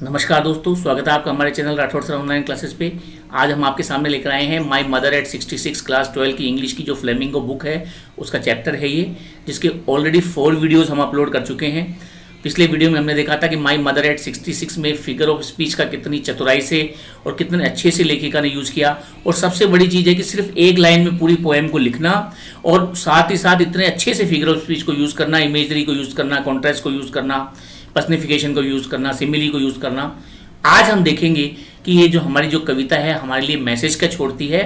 नमस्कार दोस्तों, स्वागत है आपका हमारे channel Rathore sir online classes पे। आज हम आपके सामने लेकर आए हैं माय मदर एट 66 क्लास 12 की इंग्लिश की जो फ्लेमिंगो बुक है उसका चैप्टर है ये, जिसके ऑलरेडी 4 वीडियोस हम अपलोड कर चुके हैं। पिछले वीडियो में हमने देखा था कि माय मदर एट 66 में फिगर ऑफ स्पीच का कितनी चतुराई से और कितने अच्छे से लेखिका ने यूज़ किया। और सबसे बड़ी चीज़ है कि सिर्फ एक लाइन में पूरी पोएम को लिखना और साथ ही साथ इतने अच्छे से फिगर ऑफ स्पीच को यूज़ करना, इमेजरी को यूज़ करना, कॉन्ट्रास्ट को यूज़ करना, पर्सनिफिकेशन को यूज़ करना, सिमिली को यूज़ करना। आज हम देखेंगे कि ये जो हमारी जो कविता है हमारे लिए मैसेज क्या छोड़ती है।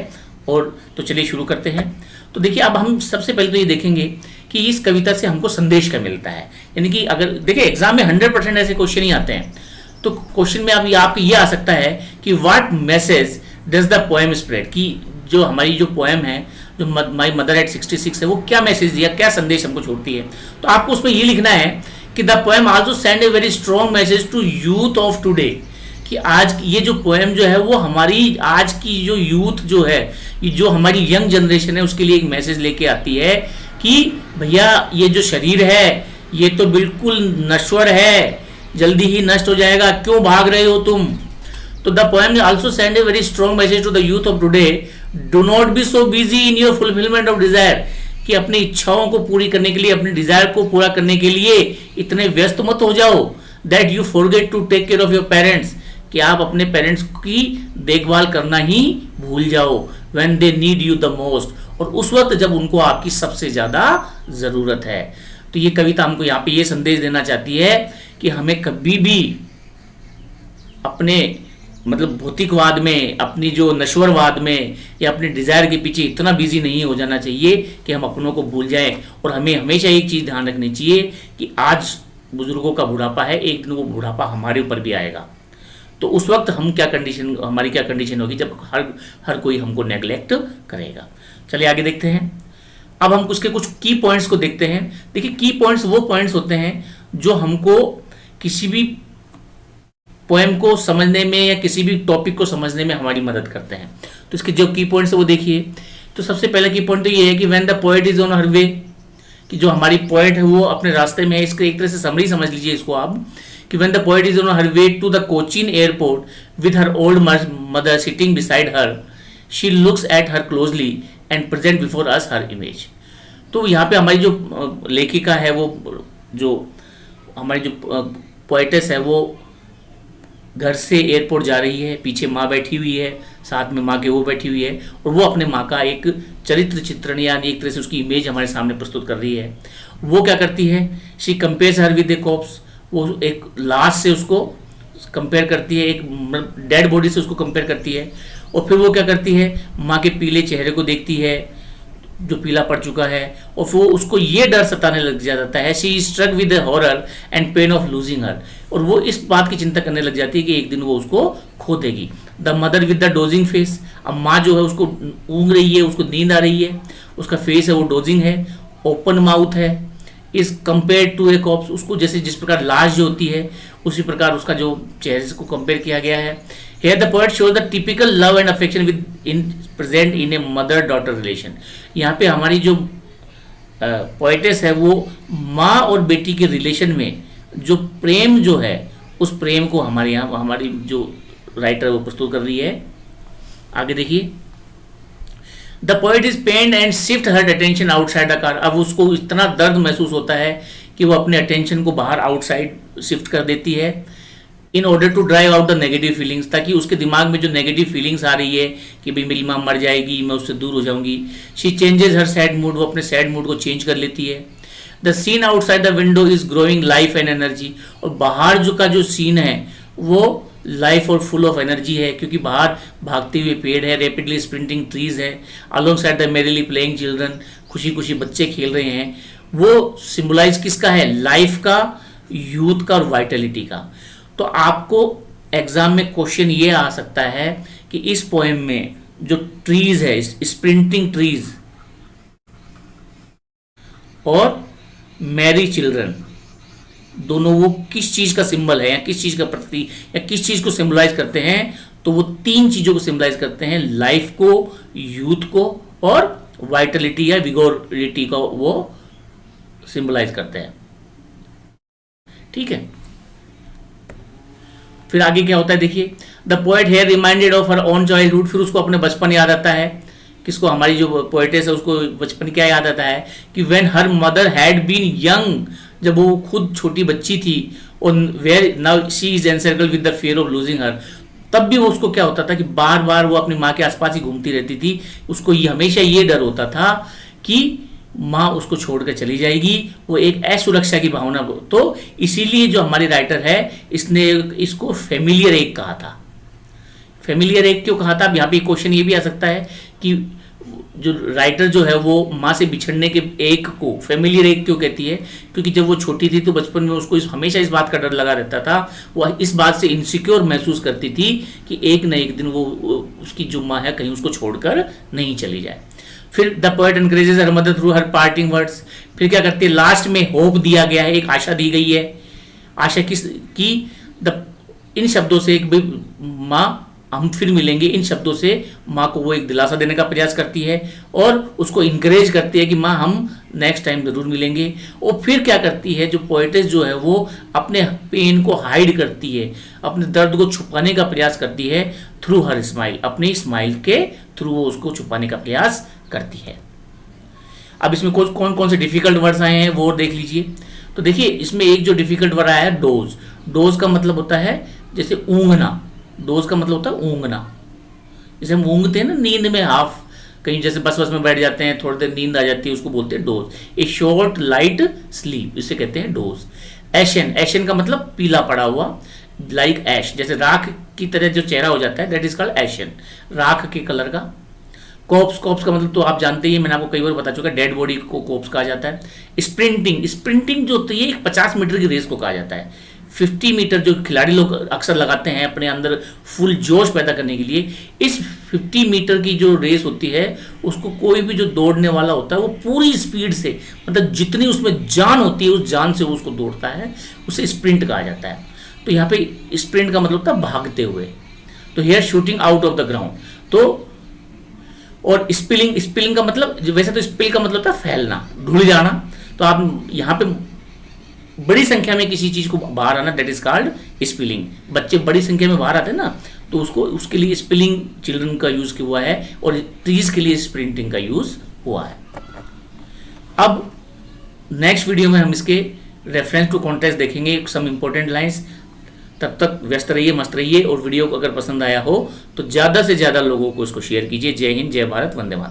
और तो चलिए शुरू करते हैं। तो देखिए, अब हम सबसे पहले तो ये देखेंगे कि इस कविता से हमको संदेश क्या मिलता है। यानी कि अगर देखिए एग्जाम में 100% ऐसे क्वेश्चन ही आते हैं, तो क्वेश्चन में अब आपको ये आ सकता है कि what message does the poem spread, कि जो हमारी जो पोएम है, जो माई मदर एट 66 है, वो क्या मैसेज दिया, क्या संदेश हमको छोड़ती है। तो आपको उसमें ये लिखना है कि the poem also send a very strong message to youth of today, कि आज ये जो पोएम जो है वो हमारी आज की जो यूथ जो है, ये जो हमारी यंग जनरेशन है, उसके लिए एक मैसेज लेके आती है कि भैया ये जो शरीर है ये तो बिल्कुल नश्वर है, जल्दी ही नष्ट हो जाएगा, क्यों भाग रहे हो तुम। तो the poem also send a very strong message to the youth of today, do not be so busy in your fulfilment of desire, कि अपनी इच्छाओं को पूरी करने के लिए, अपने डिजायर को पूरा करने के लिए इतने व्यस्त मत हो जाओ, that you forget to take care of your parents, कि आप अपने पेरेंट्स की देखभाल करना ही भूल जाओ, when they need you the most, और उस वक्त जब उनको आपकी सबसे ज्यादा जरूरत है। तो ये कविता हमको यहाँ पे ये संदेश देना चाहती है कि हमें कभी भी अपने मतलब भौतिकवाद में, अपनी जो नश्वरवाद में या अपने डिजायर के पीछे इतना बिजी नहीं हो जाना चाहिए कि हम अपनों को भूल जाएं। और हमें हमेशा एक चीज ध्यान रखनी चाहिए कि आज बुजुर्गों का बुढ़ापा है, एक दिन वो बुढ़ापा हमारे ऊपर भी आएगा। तो उस वक्त हम क्या कंडीशन, हमारी क्या कंडीशन होगी जब हर कोई हमको नेग्लेक्ट करेगा। चलिए आगे देखते हैं। अब हम उसके कुछ की पॉइंट्स को देखते हैं। देखिए, की पॉइंट्स वो पॉइंट्स होते हैं जो हमको किसी भी पोएम को समझने में या किसी भी टॉपिक को समझने में हमारी मदद करते हैं। तो इसके जो की पॉइंट्स है वो देखिए। तो सबसे पहला की पॉइंट तो ये है कि when the poet is on her way, कि जो हमारी पोएट है वो अपने रास्ते में है। इसका एक तरह से समरी समझ लीजिए इसको आप, कि when the poet is on her way to the Cochin airport with her old mother sitting beside her, she looks at her closely and present before us her image। तो यहाँ पे हमारी जो लेखिका है, वो जो हमारी जो पोएटेस है, वो घर से एयरपोर्ट जा रही है, पीछे माँ बैठी हुई है, साथ में माँ के वो बैठी हुई है, और वो अपने माँ का एक चरित्र चित्रण यानी एक तरह से उसकी इमेज हमारे सामने प्रस्तुत कर रही है। वो क्या करती है, she compares her with a corpse, वो एक लाश से उसको कंपेयर करती है, एक डेड बॉडी से उसको कंपेयर करती है। और फिर वो क्या करती है, माँ के पीले चेहरे को देखती है जो पीला पड़ चुका है, और फिर उसको ये डर सताने लग जाता है, she struck with the horror and pain of losing her, और वो इस बात की चिंता करने लग जाती है कि एक दिन वो उसको खो देगी। The mother with the dosing face, अब माँ जो है उसको ऊँग रही है, उसको नींद आ रही है, उसका फेस है वो डोजिंग है, ओपन माउथ है, is compare to a corpse, उसको जैसे जिस प्रकार लाश जो होती है उसी प्रकार उसका जो चेहरे को कंपेयर किया गया है। Here the poet shows the typical love and affection with in present in a mother daughter relation। यहाँ पे हमारी जो पोएटेस है वो माँ और बेटी के रिलेशन में जो प्रेम जो है, उस प्रेम को हमारे यहाँ हमारी जो राइटर वो प्रस्तुत कर रही है। आगे देखिए, the poet is pained and shift her attention outside the car. अब उसको इतना दर्द महसूस होता है कि वो अपने अटेंशन को बाहर आउटसाइड शिफ्ट कर देती है, in order to drive out the negative feelings, ताकि उसके दिमाग में जो नेगेटिव फीलिंग्स आ रही है कि भाई मेरी माँ मर जाएगी, मैं उससे दूर हो जाऊंगी। She changes her sad mood, वो अपने सैड मूड को चेंज कर लेती है। The scene outside the window is growing life and energy, और बाहर जो का जो सीन है वो लाइफ और फुल ऑफ एनर्जी है, क्योंकि बाहर भागते हुए पेड़ है, रैपिडली स्प्रिंटिंग ट्रीज है, along side the merrily playing children, खुशी खुशी बच्चे खेल रहे हैं। वो सिंबलाइज किसका है, लाइफ का, यूथ का और वाइटलिटी का। तो आपको एग्जाम में क्वेश्चन ये आ सकता है कि इस पोएम में जो ट्रीज है, स्प्रिंटिंग ट्रीज और मैरी चिल्ड्रन, दोनों वो किस चीज का सिंबल है या किस चीज का प्रतीक या किस चीज को सिंबलाइज करते हैं। तो वो 3 चीजों को सिंबलाइज करते हैं, लाइफ को, यूथ को और वाइटलिटी या विगोरिटी को वो सिंबलाइज करते हैं। ठीक है। फिर आगे क्या होता है देखिए, the poet here reminded of her own childhood, फिर उसको अपने बचपन याद आता है। किसको? हमारी जो पोएटेस है उसको बचपन क्या याद आता है कि when her mother had been young, जब वो खुद छोटी बच्ची थी, और where now she is encircled with the fear of losing her, तब भी वो उसको क्या होता था कि बार बार वो अपनी माँ के आसपास ही घूमती रहती थी। उसको ये हमेशा ये डर होता था कि माँ उसको छोड़कर चली जाएगी, वो एक असुरक्षा की भावना। तो इसीलिए जो हमारी राइटर है इसने इसको फेमिलियर एक कहा था। फेमिलियर एक क्यों कहा था? अब यहाँ पे क्वेश्चन ये भी आ सकता है कि जो राइटर जो है वो माँ से बिछड़ने के एक को फेमिलियर एक क्यों कहती है? क्योंकि जब वो छोटी थी तो बचपन में उसको हमेशा इस बात का डर लगा रहता था, वो इस बात से इनसिक्योर महसूस करती थी कि एक न एक दिन वो उसकी जो माँ है कहीं उसको छोड़कर नहीं चली जाए। फिर the poet encourages her mother through her parting words, फिर क्या करती है? लास्ट में होप दिया गया है, एक आशा दी गई है। आशा किस की? इन शब्दों से एक माँ हम फिर मिलेंगे, इन शब्दों से माँ को वो एक दिलासा देने का प्रयास करती है और उसको इंकरेज करती है कि माँ हम नेक्स्ट टाइम जरूर मिलेंगे। और फिर क्या करती है जो पोएटेस जो है वो अपने पेन को हाइड करती है, अपने दर्द को छुपाने का प्रयास करती है थ्रू हर स्माइल, अपनी स्माइल के थ्रू वो उसको छुपाने का प्रयास करती है। अब इसमें कौन कौन से डिफिकल्ट वर्ड्स आए हैं वो देख लीजिए। तो देखिए इसमें एक जो डिफिकल्ट वर्ड आया है डोज। डोज का मतलब होता है जैसे ऊँघना, डोज का मतलब होता है ऊँघना। जैसे हम ऊँघते हैं ना नींद में, हाफ कहीं जैसे बस में बैठ जाते हैं, थोड़ी देर नींद आ जाती है, उसको बोलते हैं डोज। ए शॉर्ट लाइट स्लीप, इसे कहते हैं डोज। एशन, एशन का मतलब पीला पड़ा हुआ, लाइक ऐश, जैसे राख की तरह जो चेहरा हो जाता है, दैट इज कॉल्ड एशन, राख के कलर का। कॉप्स, कॉप्स का मतलब तो आप जानते ही, मैंने आपको कई बार बता चुका, डेड बॉडी को कॉप्स कहा जाता है। स्प्रिंटिंग, स्प्रिंटिंग जो होती है 50 मीटर की रेस को कहा जाता है। 50 मीटर जो खिलाड़ी लोग अक्सर लगाते हैं अपने अंदर फुल जोश पैदा करने के लिए, इस 50 मीटर की जो रेस होती है उसको कोई भी जो दौड़ने वाला होता है वो पूरी स्पीड से, मतलब जितनी उसमें जान होती है उस जान से वो उसको दौड़ता है, उसे स्प्रिंट कहा जाता है। तो यहाँ पे स्प्रिंट का मतलब होता है भागते हुए। तो here shooting out of the ground. तो और स्पिलिंग, स्पिलिंग का मतलब वैसे तो स्पिल का मतलब होता है फैलना, ढुल जाना। तो आप यहाँ पे बड़ी संख्या में किसी चीज को बाहर आना, दैट इज कॉल्ड स्पिलिंग। बच्चे बड़ी संख्या में बाहर आते हैं ना, तो उसको उसके लिए स्पिलिंग चिल्ड्रन का यूज हुआ है, और ट्रीज के लिए स्प्रिंटिंग का यूज हुआ है। अब नेक्स्ट वीडियो में हम इसके रेफरेंस टू कॉन्टेक्स्ट देखेंगे, सम इंपॉर्टेंट लाइंस। तब तक व्यस्त रहिए, मस्त रहिए, और वीडियो को अगर पसंद आया हो तो ज़्यादा से ज़्यादा लोगों को इसको शेयर कीजिए। जय हिंद, जय भारत, वंदे मातरम।